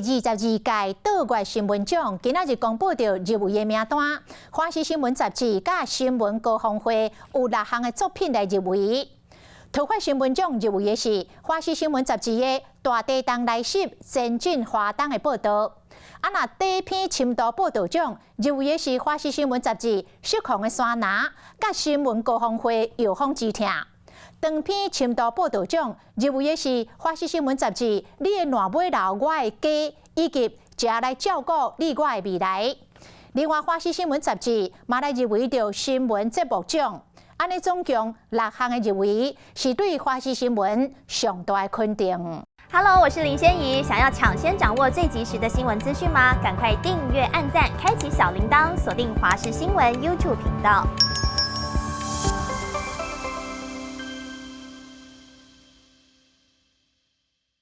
第22届岛外新闻奖今仔日公布到入围的名单，华视新闻杂志甲新闻高峰会有6项的作品来入围。桃花新闻奖入围的是华视新闻杂志的《大地动来袭前进花东》的报道。那第一篇深度报道奖入围的是华视新闻杂志《失控的山拿》甲新闻高峰会《药方之痛》。长篇深度报道奖入围的是华视新闻杂志《你的烂尾楼我的家》以及《食来照顾你我的未来》。另外，华视新闻杂志嘛来入围到新闻节目奖。安尼总共6项的入围，是对华视新闻上大的肯定。Hello， 我是林仙怡。想要抢先掌握最及时的新闻资讯吗？赶快订阅、按赞、开启小铃铛，锁定华视新闻 YouTube 频道。